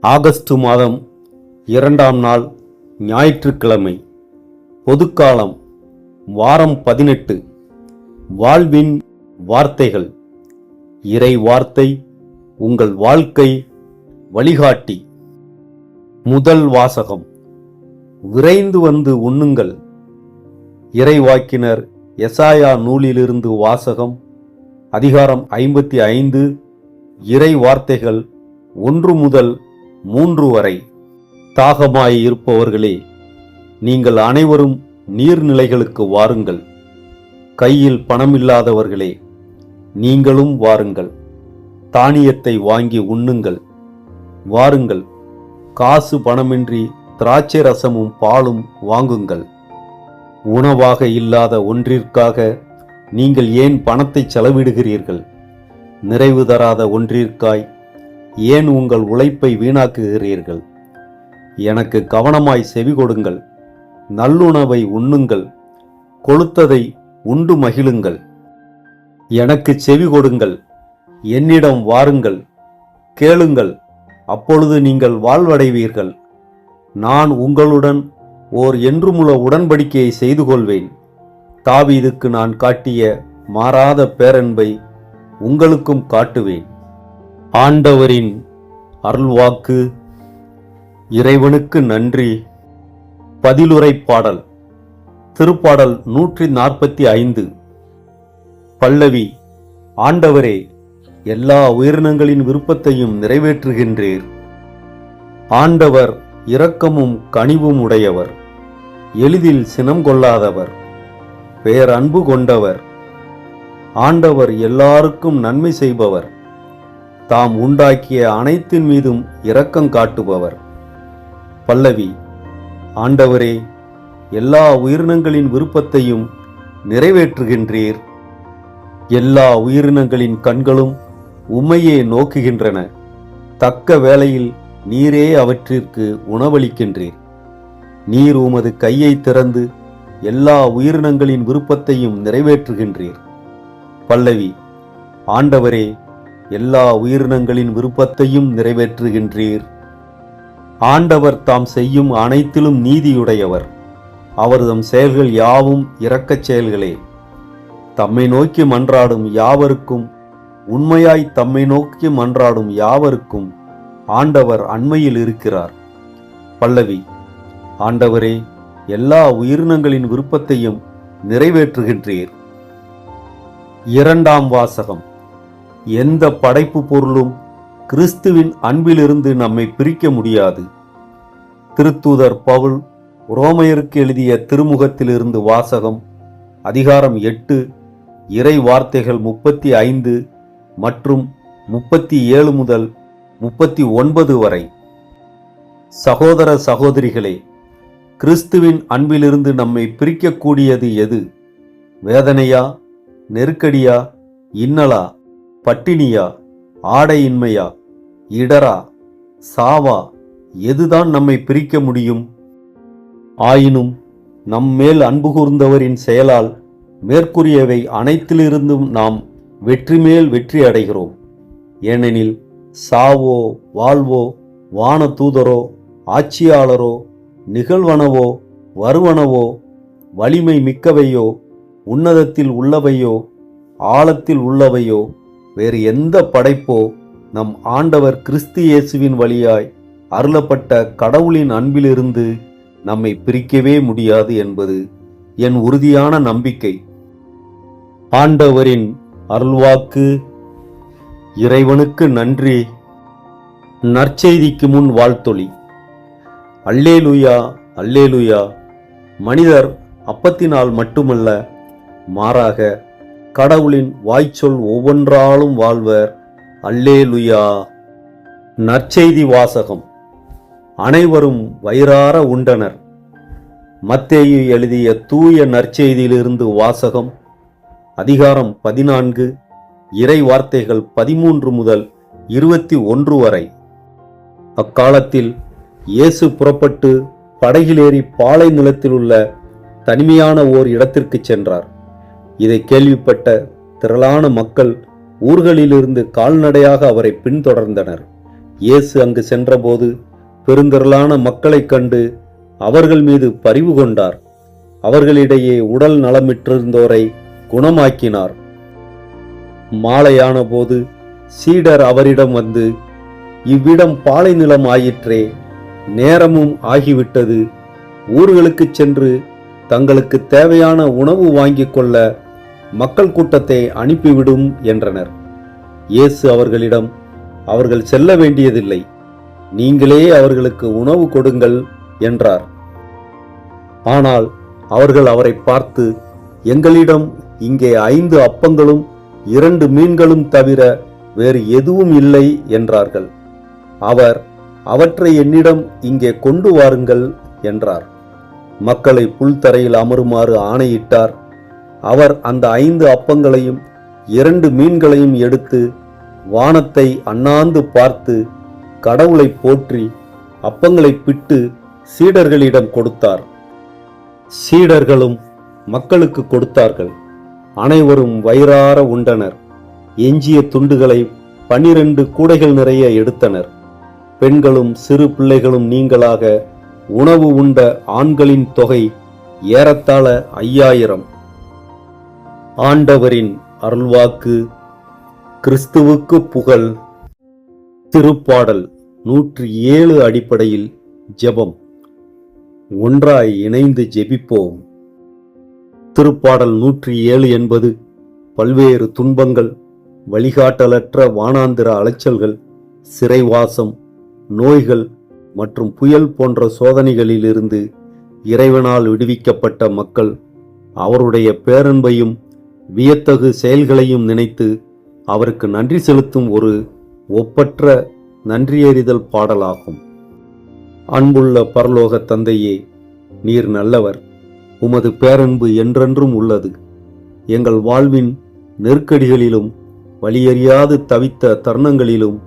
August மாதம் 2ஆம் நாள் ஞாயிற்றுக்கிழமை. பொதுக்காலம் வாரம் 18. வாழ்வின் வார்த்தைகள். இறை வார்த்தை உங்கள் வாழ்க்கை வழிகாட்டி. முதல் வாசகம். விரைந்து வந்து உண்ணுங்கள். இறைவாக்கினர் எசாயா நூலிலிருந்து வாசகம். அதிகாரம் 55. இறை வார்த்தைகள் 1 முதல் 3 வரை. தாகமாய் இருப்பவர்களே, நீங்கள் அனைவரும் நீர்நிலைகளுக்கு வாருங்கள். கையில் பணமில்லாதவர்களே, நீங்களும் வாருங்கள். தானியத்தை வாங்கி உண்ணுங்கள். வாருங்கள், காசு பணமின்றி திராட்சை ரசமும் பாலும் வாங்குங்கள். உணவாக இல்லாத ஒன்றிற்காக நீங்கள் ஏன் பணத்தை செலவிடுகிறீர்கள்? நிறைவு தராத ஒன்றிற்காய் ஏன் உங்கள் உழைப்பை வீணாக்குகிறீர்கள்? எனக்கு கவனமாய் செவி கொடுங்கள். நல்லுணவை உண்ணுங்கள். கொழுத்ததை உண்டு மகிழுங்கள். எனக்கு செவி கொடுங்கள். என்னிடம் வாருங்கள். கேளுங்கள், அப்பொழுது நீங்கள் வாழ்வடைவீர்கள். நான் உங்களுடன் ஓர் என்றுமுள்ள உடன்படிக்கையை செய்து கொள்வேன். தாவீதுக்கு நான் காட்டிய மாறாத பேரன்பை உங்களுக்கும் காட்டுவேன். ஆண்டவரின் அருள்வாக்கு. இறைவனுக்கு நன்றி. பதிலுரை பாடல். திருப்பாடல் 145. பல்லவி. ஆண்டவரே, எல்லா உயிரினங்களின் விருப்பத்தையும் நிறைவேற்றுகின்றீர். ஆண்டவர் இரக்கமும் கனிவும் உடையவர், எளிதில் சினம் கொள்ளாதவர், பேரன்பு கொண்டவர். ஆண்டவர் எல்லாருக்கும் நன்மை செய்பவர், தாம் உண்டாக்கிய அனைத்தின் மீதும் இரக்கம் காட்டுபவர். பல்லவி. ஆண்டவரே, எல்லா உயிரினங்களின் விருப்பத்தையும் நிறைவேற்றுகின்றீர். எல்லா உயிரினங்களின் கண்களும் உம்மையே நோக்குகின்றன. தக்க வேளையில் நீரே அவற்றிற்கு உணவளிக்கின்றீர். நீர் உமது கையை திறந்து எல்லா உயிரினங்களின் விருப்பத்தையும் நிறைவேற்றுகின்றீர். பல்லவி. ஆண்டவரே, எல்லா உயிரினங்களின் விருப்பத்தையும் நிறைவேற்றுகின்றீர். ஆண்டவர் தாம் செய்யும் அனைத்திலும் நீதியுடையவர். அவர்தம் செயல்கள் யாவும் இரக்கச் செயல்களே. தம்மை நோக்கி மன்றாடும் யாவருக்கும், உண்மையாய் தம்மை நோக்கி மன்றாடும் யாவருக்கும் ஆண்டவர் அண்மையில் இருக்கிறார். பல்லவி. ஆண்டவரே, எல்லா உயிரினங்களின் விருப்பத்தையும் நிறைவேற்றுகின்றீர். 2ஆம் வாசகம். எந்த படைப்பு பொருளும் கிறிஸ்துவின் அன்பிலிருந்து நம்மை பிரிக்க முடியாது. திருத்தூதர் பவுல் ரோமையருக்கு எழுதிய திருமுகத்திலிருந்து வாசகம். அதிகாரம் 8. இறை வார்த்தைகள் 35 மற்றும் 37 முதல் 39 வரை. சகோதர சகோதரிகளே, கிறிஸ்துவின் அன்பிலிருந்து நம்மை பிரிக்கக்கூடியது எது? வேதனையா? நெருக்கடியா? இன்னலா? பட்டினியா? ஆடையின்மையா? இடரா? சாவா? எதுதான் நம்மை பிரிக்க முடியும்? ஆயினும் நம்மேல் அன்பு கூர்ந்தவரின் செயலால் மேற்கூறியவை அனைத்திலிருந்தும் நாம் வெற்றி மேல் வெற்றி அடைகிறோம். ஏனெனில் சாவோ வாழ்வோ, வான தூதரோ, ஆட்சியாளரோ, நிகழ்வனவோ, வருவனவோ, வலிமை மிக்கவையோ, உன்னதத்தில் உள்ளவையோ, ஆழத்தில் உள்ளவையோ, வேறு எந்த படைப்போ நம் ஆண்டவர் கிறிஸ்து இயேசுவின் வழியாய் அருளப்பட்ட கடவுளின் அன்பிலிருந்து நம்மை பிரிக்கவே முடியாது என்பது என் உறுதியான நம்பிக்கை. ஆண்டவரின் அருள்வாக்கு. இறைவனுக்கு நன்றி. நற்செய்திக்கு முன் வாழ்த்தொலி. அல்லேலூயா, அல்லேலூயா. மனிதர் அப்பத்தினால் மட்டுமல்ல, மாறாக கடவுளின் வாய்ச்சொல் ஒவ்வொன்றாலும் வாழ்வர். அல்லேலூயா. நற்செய்தி வாசகம். அனைவரும் வயிறார உண்டனர். மத்தேயு எழுதிய தூய நற்செய்தியிலிருந்து வாசகம். அதிகாரம் 14. இறை வார்த்தைகள் 13 முதல் 21 வரை. அக்காலத்தில் இயேசு புறப்பட்டு படகிலேறி பாலை நிலத்தில் உள்ள தனிமையான ஓர் இடத்திற்கு சென்றார். இதை கேள்விப்பட்ட திரளான மக்கள் ஊர்களிலிருந்து கால்நடையாக அவரை பின்தொடர்ந்தனர். இயேசு அங்கு சென்றபோது பெருந்திரளான மக்களைக் கண்டு அவர்கள் மீது பரிவு கொண்டார். அவர்களிடையே உடல் நலமிற்றிருந்தோரை குணமாக்கினார். மாலையான போது சீடர் அவரிடம் வந்து, இவ்விடம் பாலை நிலம் ஆயிற்றே, நேரமும் ஆகிவிட்டது, ஊர்களுக்குச் சென்று தங்களுக்கு தேவையான உணவு வாங்கிக் கொள்ள மக்கள் கூட்டத்தை அனுப்பிவிடும் என்றனர். இயேசு அவர்களிடம், அவர்கள் செல்ல வேண்டியதில்லை, நீங்களே அவர்களுக்கு உணவு கொடுங்கள் என்றார். ஆனால் அவர்கள் அவரை பார்த்து, எங்களிடம் இங்கே 5 அப்பங்களும் 2 மீன்களும் தவிர வேறு எதுவும் இல்லை என்றார்கள். அவர், அவற்றை என்னிடம் இங்கே கொண்டு வாருங்கள் என்றார். மக்களை புல்தரையில் அமருமாறு ஆணையிட்டார். அவர் அந்த 5 அப்பங்களையும் 2 மீன்களையும் எடுத்து வானத்தை அண்ணாந்து பார்த்து கடவுளை போற்றி அப்பங்களை பிட்டு சீடர்களிடம் கொடுத்தார். சீடர்களும் மக்களுக்கு கொடுத்தார்கள். அனைவரும் வயிறார உண்டனர். எஞ்சிய துண்டுகளை 12 கூடைகள் நிறைய எடுத்தனர். பெண்களும் சிறு பிள்ளைகளும் நீங்களாக உணவு உண்ட ஆண்களின் தொகை ஏறத்தாழ 5000. ஆண்டவரின் அருள்வாக்கு. கிறிஸ்துவுக்கு புகழ். திருப்பாடல் 107 அடிப்படையில் ஜெபம். ஒன்றாய் இணைந்து ஜெபிப்போம். திருப்பாடல் 107 என்பது பல்வேறு துன்பங்கள், வழிகாட்டலற்ற வானாந்திர அலைச்சல்கள், சிறைவாசம், நோய்கள் மற்றும் புயல் போன்ற சோதனைகளிலிருந்து இறைவனால் விடுவிக்கப்பட்ட மக்கள் அவருடைய பேரன்பையும் வியத்தகு செயல்களையும் நினைத்து அவருக்கு நன்றி செலுத்தும் ஒரு ஒப்பற்ற நன்றியறிதல் பாடலாகும். அன்புள்ள பரலோக தந்தையே, நீர் நல்லவர். உமது பேரன்பு என்றென்றும் உள்ளது. எங்கள் வாழ்வின் நெருக்கடிகளிலும் வழியறியாது தவித்த தருணங்களிலும்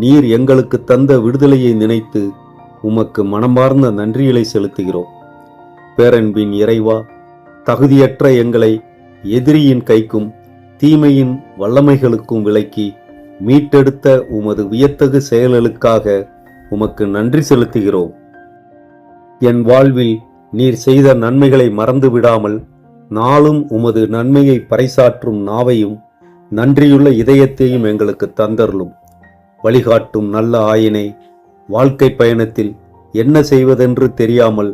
நீர் எங்களுக்கு தந்த விடுதலையை நினைத்து உமக்கு மனமார்ந்த நன்றிகளை செலுத்துகிறோம். பேரன்பின் இறைவா, தகுதியற்ற எங்களை எதிரியின் கைக்கும் தீமையின் வல்லமைகளுக்கும் விலக்கி மீட்டெடுத்த உமது வியத்தகு செயல்களுக்காக உமக்கு நன்றி செலுத்துகிறோம். என் வாழ்வில் நீர் செய்த நன்மைகளை மறந்து விடாமல் நாளும் உமது நன்மையை பறைசாற்றும் நாவையும் நன்றியுள்ள இதயத்தையும் எங்களுக்கு தந்தருளும். வழிகாட்டும் நல்ல ஆயனே, வாழ்க்கை பயணத்தில் என்ன செய்வதென்று தெரியாமல்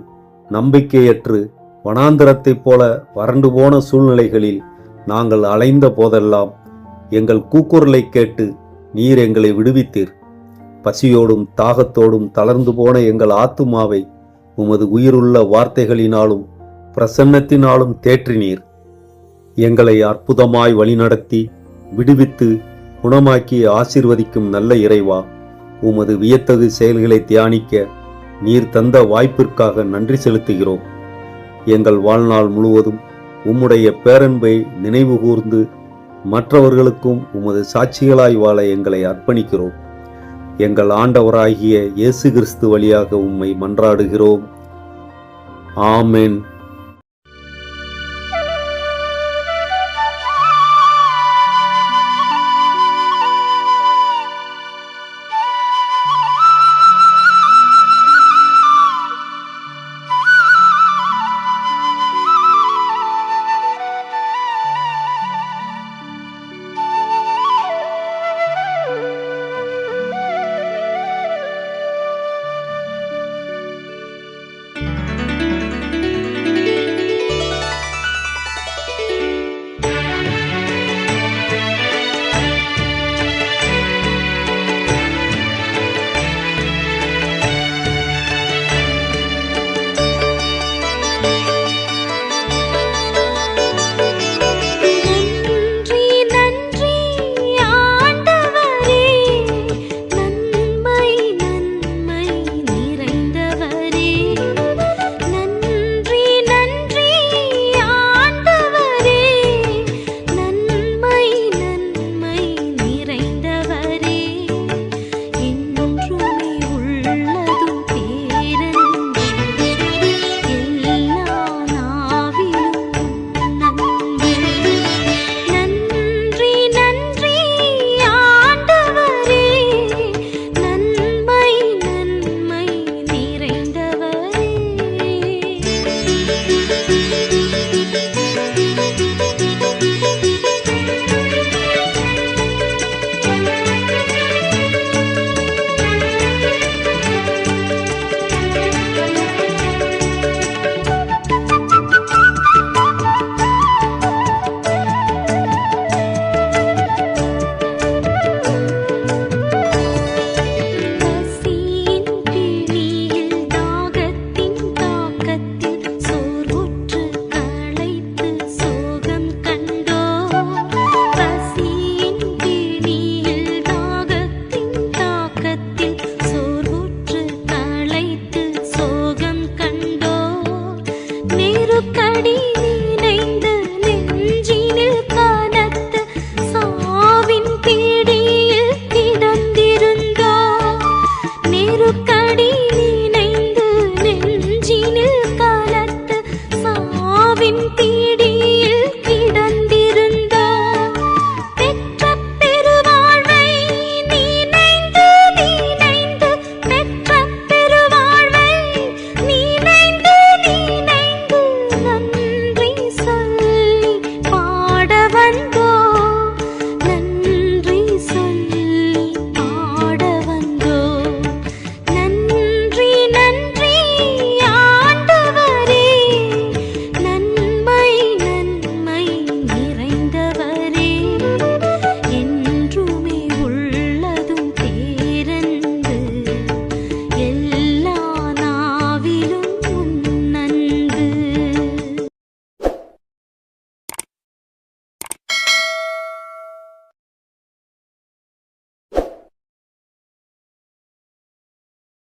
நம்பிக்கையற்று வனாந்தரத்தைப் போல வறண்டு போன சூழ்நிலைகளில் நாங்கள் அலைந்த போதெல்லாம் எங்கள் கூக்குரலை கேட்டு நீர் எங்களை விடுவித்தீர். பசியோடும் தாகத்தோடும் தளர்ந்து போன எங்கள் ஆத்துமாவை உமது உயிருள்ள வார்த்தைகளினாலும் பிரசன்னத்தினாலும் தேற்றினீர். எங்களை அற்புதமாய் வழிநடத்தி விடுவித்து குணமாக்கி ஆசீர்வதிக்கும் நல்ல இறைவா, உமது வியத்தகு செயல்களை தியானிக்க நீர் தந்த வாய்ப்பிற்காக நன்றி செலுத்துகிறோம். எங்கள் வாழ்நாள் முழுவதும் உம்முடைய பேரன்பை நினைவு கூர்ந்து மற்றவர்களுக்கும் உமது சாட்சிகளாய் வாழ எங்களை அர்ப்பணிக்கிறோம். எங்கள் ஆண்டவராகிய இயேசு கிறிஸ்து வழியாக உம்மை மன்றாடுகிறோம். ஆமென்.